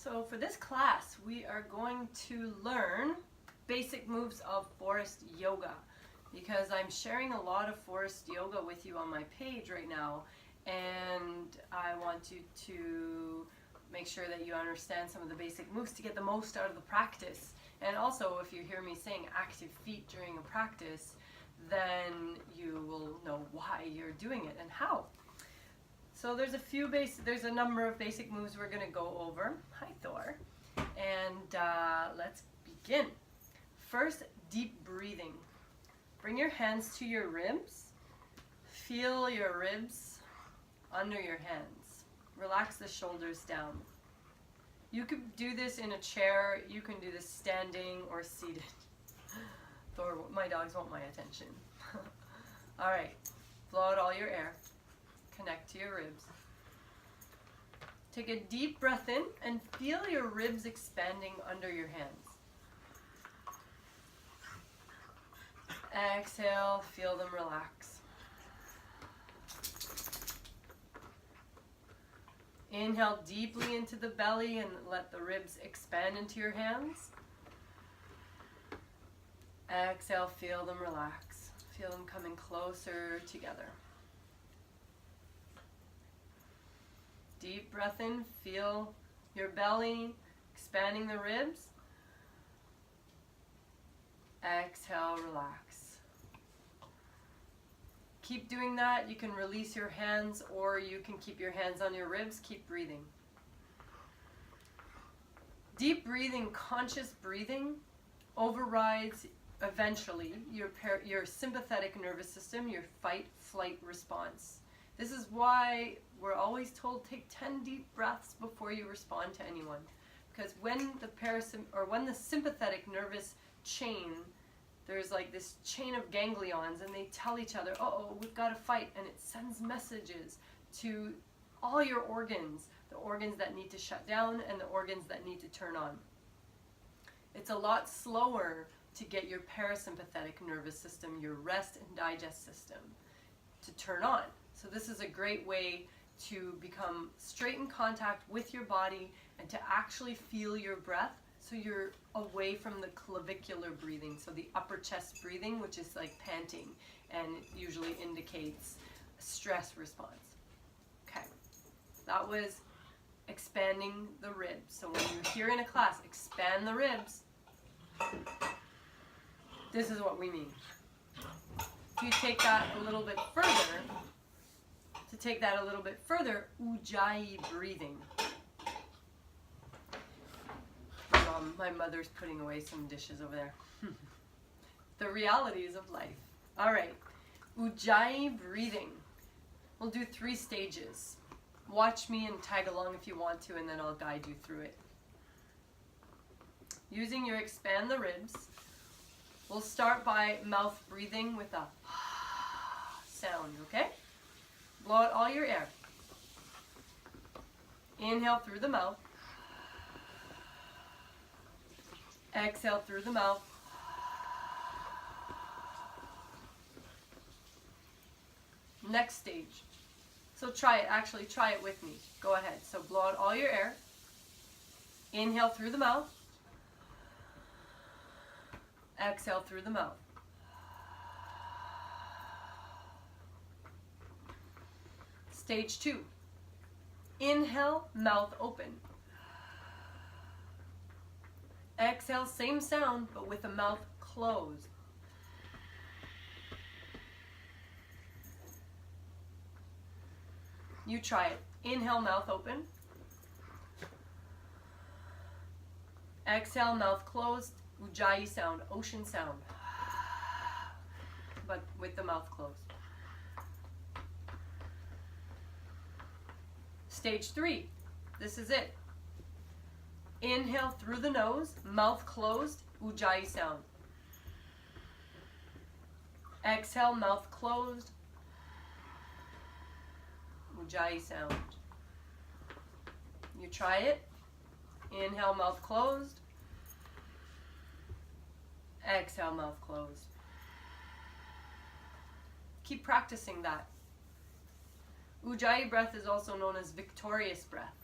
So for this class, we are going to learn basic moves of Forrest yoga, because I'm sharing a lot of Forrest yoga with you on my page right now, and I want you to make sure that you understand some of the basic moves to get the most out of the practice. And also, if you hear me saying active feet during a practice, then you will know why you're doing it and how. So there's a number of basic moves we're going to go over. Hi, Thor. And let's begin. First, deep breathing. Bring your hands to your ribs. Feel your ribs under your hands. Relax the shoulders down. You could do this in a chair. You can do this standing or seated. Thor, my dogs want my attention. All right, blow out all your air. Connect to your ribs. Take a deep breath in and feel your ribs expanding under your hands. Exhale, feel them relax. Inhale deeply into the belly and let the ribs expand into your hands. Exhale, feel them relax. Feel them coming closer together. Deep breath in, feel your belly expanding the ribs. Exhale, relax. Keep doing that. You can release your hands or you can keep your hands on your ribs. Keep breathing. Deep breathing, conscious breathing overrides eventually your sympathetic nervous system, your fight-flight response. This is why we're always told take 10 deep breaths before you respond to anyone. Because when the sympathetic nervous chain, there's like this chain of ganglions and they tell each other, uh-oh, we've got to fight, and it sends messages to all your organs, the organs that need to shut down and the organs that need to turn on. It's a lot slower to get your parasympathetic nervous system, your rest and digest system, to turn on. So this is a great way to become straight in contact with your body and to actually feel your breath, so you're away from the clavicular breathing, so the upper chest breathing, which is like panting, and it usually indicates a stress response. Okay, that was expanding the ribs. So when you're here in a class, expand the ribs. This is what we mean. If you take that a little bit further, Ujjayi breathing. My mother's putting away some dishes over there. The realities of life. All right, Ujjayi breathing. We'll do 3 stages. Watch me and tag along if you want to, and then I'll guide you through it. Using your expand the ribs, we'll start by mouth breathing with a sound, okay? Blow out all your air. Inhale through the mouth. Exhale through the mouth. Next stage. So try it with me. Go ahead. So blow out all your air. Inhale through the mouth. Exhale through the mouth. Stage 2. Inhale, mouth open. Exhale, same sound, but with the mouth closed. You try it. Inhale, mouth open. Exhale, mouth closed. Ujjayi sound, ocean sound, but with the mouth closed. Stage 3. This is it. Inhale through the nose, mouth closed, Ujjayi sound. Exhale, mouth closed, Ujjayi sound. You try it. Inhale, mouth closed. Exhale, mouth closed. Keep practicing that. Ujjayi breath is also known as victorious breath.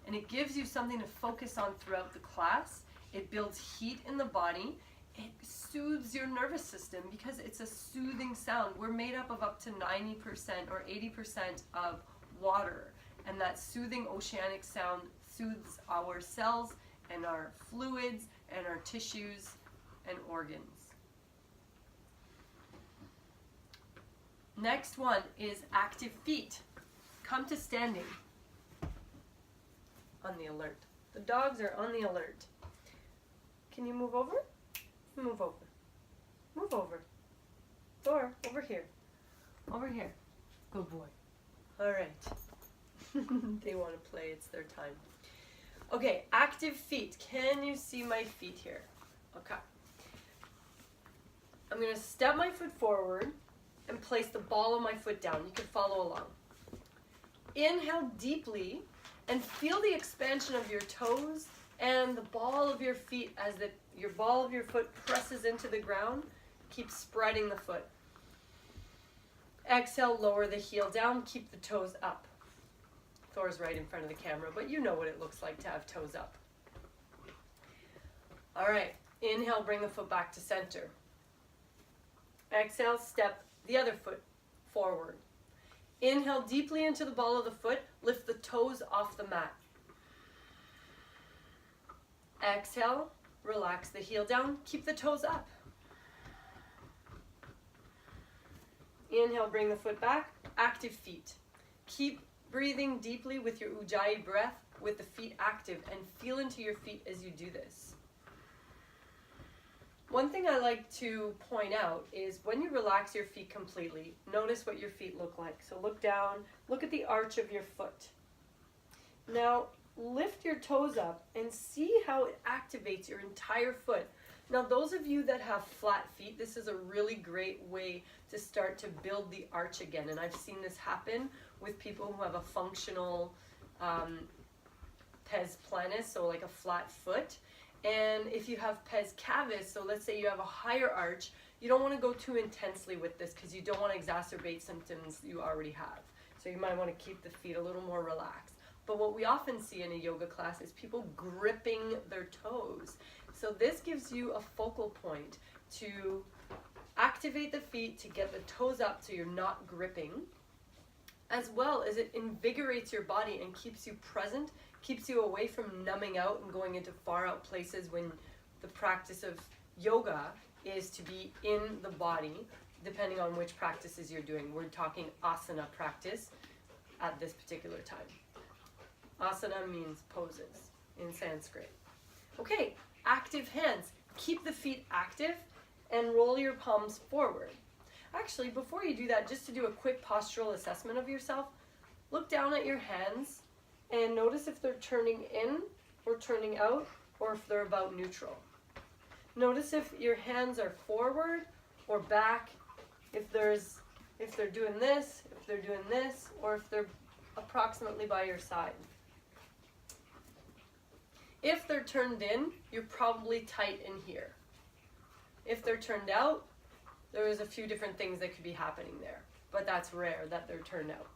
and it gives you something to focus on throughout the class. It builds heat in the body. It soothes your nervous system because it's a soothing sound. We're made up to 90% or 80% of water, and that soothing oceanic sound soothes our cells and our fluids and our tissues and organs. Next one is active feet. Come to standing. On the alert. The dogs are on the alert. Can you move over? Move over. Move over. Thor, over here. Over here. Good boy. All right. They want to play. It's their time. Okay, active feet. Can you see my feet here? Okay. I'm going to step my foot forward and place the ball of my foot down. You can follow along. Inhale deeply and feel the expansion of your toes and the ball of your feet as your ball of your foot presses into the ground. Keep spreading the foot. Exhale, lower the heel down, keep the toes up. Thor's right in front of the camera, but you know what it looks like to have toes up. All right, inhale, bring the foot back to center. Exhale, step the other foot forward. Inhale deeply into the ball of the foot, lift the toes off the mat. Exhale, relax the heel down, keep the toes up. Inhale, bring the foot back, active feet. Keep breathing deeply with your Ujjayi breath with the feet active and feel into your feet as you do this. One thing I like to point out is when you relax your feet completely, notice what your feet look like. So look down, look at the arch of your foot. Now lift your toes up and see how it activates your entire foot. Now those of you that have flat feet, this is a really great way to start to build the arch again. And I've seen this happen with people who have a functional pes planus, so like a flat foot. And if you have pes cavis, so let's say you have a higher arch, you don't want to go too intensely with this because you don't want to exacerbate symptoms you already have. So you might want to keep the feet a little more relaxed. But what we often see in a yoga class is people gripping their toes. So this gives you a focal point to activate the feet, to get the toes up so you're not gripping, as well as it invigorates your body and keeps you present, keeps you away from numbing out and going into far out places when the practice of yoga is to be in the body, depending on which practices you're doing. We're talking asana practice at this particular time. Asana means poses in Sanskrit. Okay, active hands. Keep the feet active and roll your palms forward. Actually, before you do that, just to do a quick postural assessment of yourself, look down at your hands and notice if they're turning in or turning out, or if they're about neutral. Notice if your hands are forward or back, if they're doing this, if they're doing this, or if they're approximately by your side. If they're turned in, you're probably tight in here. If they're turned out, there's a few different things that could be happening there, but that's rare that they're turned out.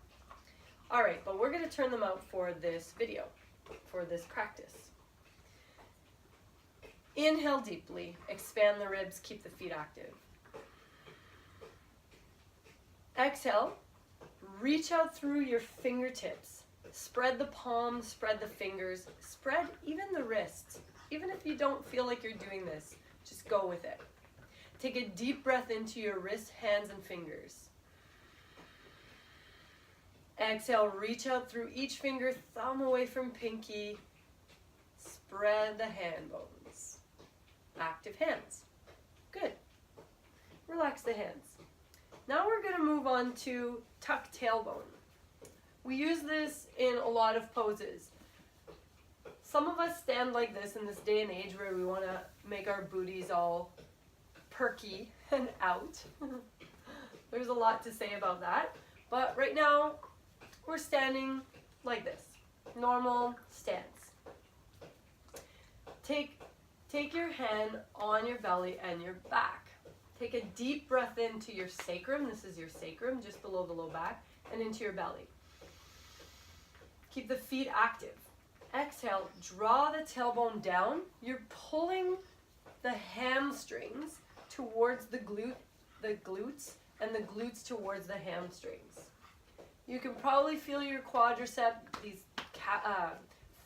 All right, but we're going to turn them out for this video, for this practice. Inhale deeply, expand the ribs, keep the feet active. Exhale, reach out through your fingertips. Spread the palms, spread the fingers, spread even the wrists. Even if you don't feel like you're doing this, just go with it. Take a deep breath into your wrists, hands, and fingers. Exhale, reach out through each finger, thumb away from pinky. Spread the hand bones. Active hands. Good. Relax the hands. Now we're going to move on to tuck tailbone. We use this in a lot of poses. Some of us stand like this in this day and age where we want to make our booties all perky and out. There's a lot to say about that. But right now, we're standing like this. Normal stance. Take your hand on your belly and your back. Take a deep breath into your sacrum. This is your sacrum, just below the low back, and into your belly. Keep the feet active. Exhale, draw the tailbone down. You're pulling the hamstrings towards the glutes, and the glutes towards the hamstrings. You can probably feel your quadricep, these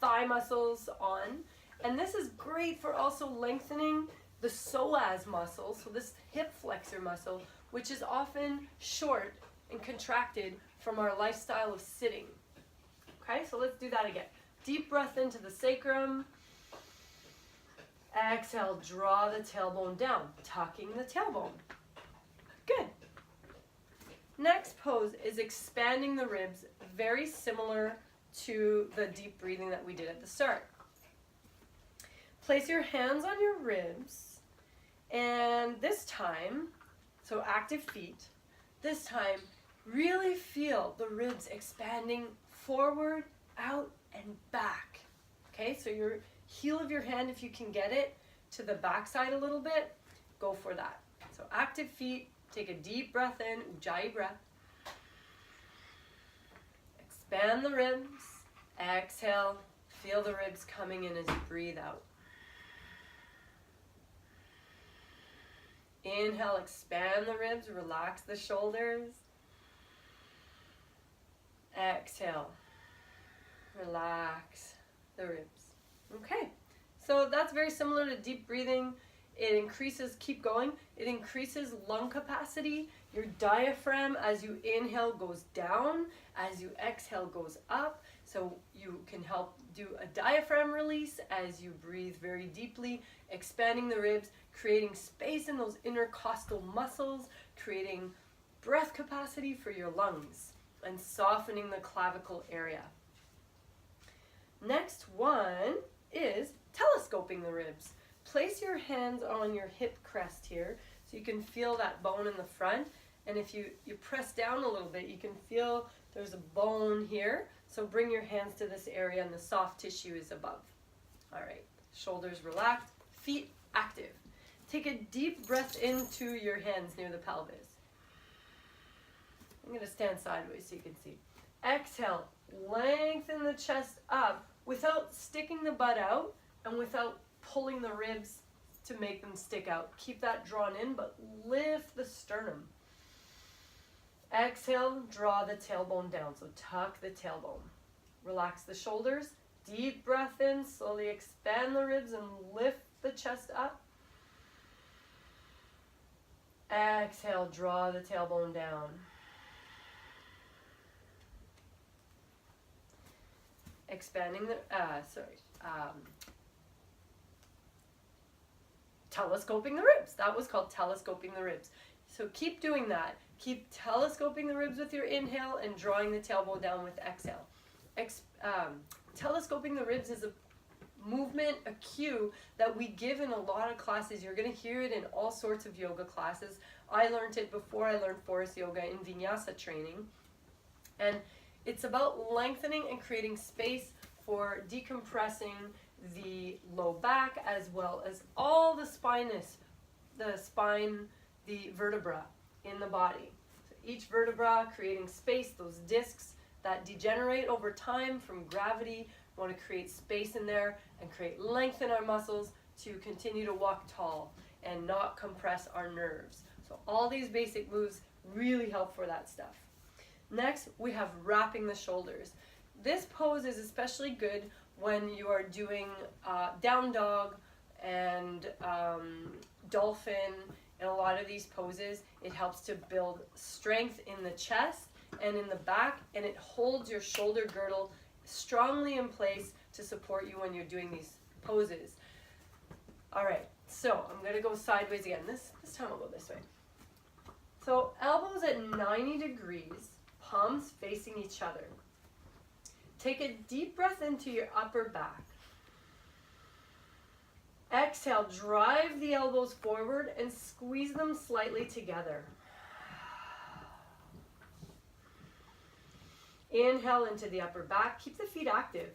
thigh muscles on. And this is great for also lengthening the psoas muscle, so this hip flexor muscle, which is often short and contracted from our lifestyle of sitting. Okay, so let's do that again. Deep breath into the sacrum. Exhale, draw the tailbone down, tucking the tailbone. Good. Next pose is expanding the ribs, very similar to the deep breathing that we did at the start. Place your hands on your ribs, and this time, so active feet, this time really feel the ribs expanding forward, out, and back. Okay, so your heel of your hand, if you can get it to the back side a little bit, go for that. So active feet, take a deep breath in, Ujjayi breath. Expand the ribs, exhale, feel the ribs coming in as you breathe out. Inhale, expand the ribs, relax the shoulders. Exhale, relax the ribs. Okay, so that's very similar to deep breathing. It increases, keep going, it increases lung capacity. Your diaphragm as you inhale goes down, as you exhale goes up. So you can help do a diaphragm release as you breathe very deeply, expanding the ribs, creating space in those intercostal muscles, creating breath capacity for your lungs, and softening the clavicle area. Next one is telescoping the ribs. Place your hands on your hip crest here so you can feel that bone in the front. And if you press down a little bit, you can feel there's a bone here. So bring your hands to this area and the soft tissue is above. All right, shoulders relaxed, feet active. Take a deep breath into your hands near the pelvis. I'm going to stand sideways so you can see. Exhale, lengthen the chest up without sticking the butt out and without pulling the ribs to make them stick out. Keep that drawn in, but lift the sternum. Exhale, draw the tailbone down, so tuck the tailbone. Relax the shoulders, deep breath in, slowly expand the ribs and lift the chest up. Exhale, draw the tailbone down. Expanding the, telescoping the ribs. That was called telescoping the ribs. So keep doing that. Keep telescoping the ribs with your inhale and drawing the tailbone down with exhale. Telescoping the ribs is a movement, a cue that we give in a lot of classes. You're going to hear it in all sorts of yoga classes. I learned it before I learned Forrest yoga in vinyasa training. And it's about lengthening and creating space for decompressing the low back as well as all the the vertebra in the body. So each vertebra creating space, those discs that degenerate over time from gravity. We want to create space in there and create length in our muscles to continue to walk tall and not compress our nerves. So all these basic moves really help for that stuff. Next, we have wrapping the shoulders. This pose is especially good when you are doing down dog and dolphin and a lot of these poses. It helps to build strength in the chest and in the back, and it holds your shoulder girdle strongly in place to support you when you're doing these poses. All right, so I'm going to go sideways again. This time I'll go this way. So elbows at 90 degrees, palms facing each other. Take a deep breath into your upper back. Exhale, drive the elbows forward and squeeze them slightly together. Inhale into the upper back. Keep the feet active.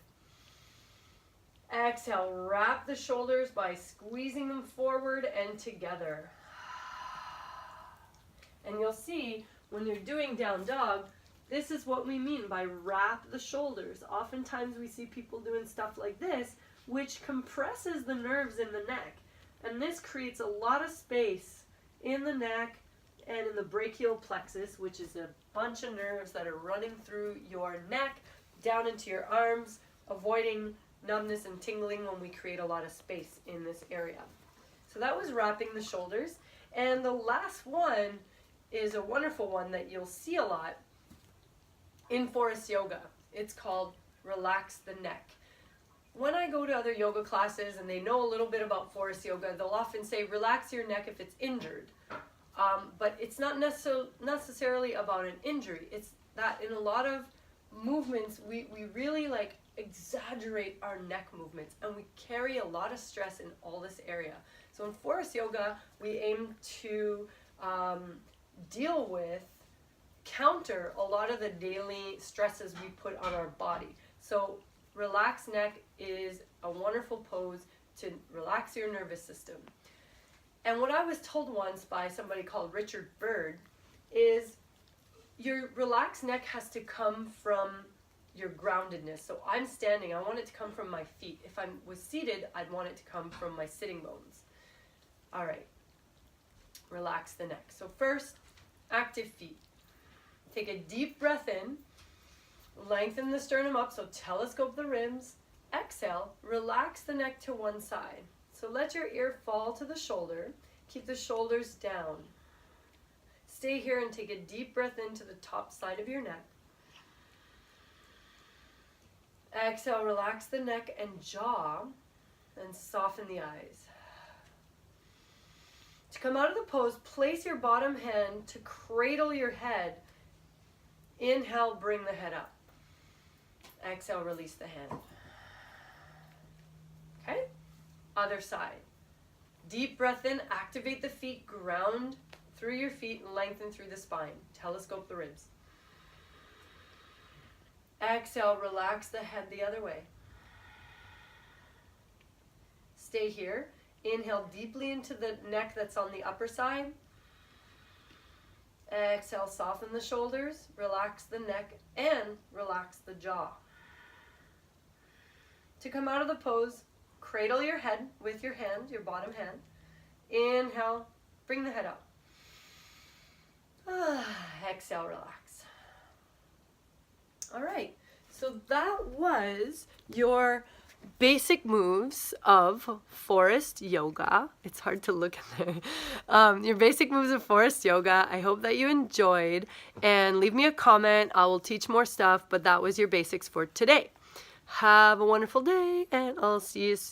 Exhale, wrap the shoulders by squeezing them forward and together. And you'll see when you're doing down dog, This is what we mean by wrap the shoulders. Oftentimes we see people doing stuff like this, which compresses the nerves in the neck. And this creates a lot of space in the neck and in the brachial plexus, which is a bunch of nerves that are running through your neck, down into your arms, avoiding numbness and tingling when we create a lot of space in this area. So that was wrapping the shoulders. And the last one is a wonderful one that you'll see a lot in Forrest yoga. It's called relax the neck. When I go to other yoga classes and they know a little bit about Forrest yoga, they'll often say relax your neck if it's injured. But it's not necessarily about an injury. It's that in a lot of movements, we really like exaggerate our neck movements, and we carry a lot of stress in all this area. So in Forrest yoga, we aim to deal with, counter a lot of the daily stresses we put on our body. So relaxed neck is a wonderful pose to relax your nervous system. And what I was told once by somebody called Richard Bird is your relaxed neck has to come from your groundedness. So I'm standing, I want it to come from my feet. If I was seated, I'd want it to come from my sitting bones. All right, relax the neck. So first, active feet. Take a deep breath in, lengthen the sternum up, so telescope the ribs. Exhale, relax the neck to one side. So let your ear fall to the shoulder. Keep the shoulders down. Stay here and take a deep breath into the top side of your neck. Exhale, relax the neck and jaw, and soften the eyes. To come out of the pose, place your bottom hand to cradle your head. Inhale, bring the head up. Exhale, release the hand. Okay? Other side. Deep breath in, activate the feet, ground through your feet, and lengthen through the spine. Telescope the ribs. Exhale, relax the head the other way. Stay here. Inhale deeply into the neck that's on the upper side. Exhale, soften the shoulders, relax the neck, and relax the jaw. To come out of the pose, cradle your head with your hand, your bottom hand. Inhale, bring the head up. Exhale, relax. All right, so that was your basic moves of Forrest yoga. It's hard to look at there. Your basic moves of Forrest yoga. I hope that you enjoyed, and leave me a comment. I will teach more stuff, but that was your basics for today. Have a wonderful day, and I'll see you soon.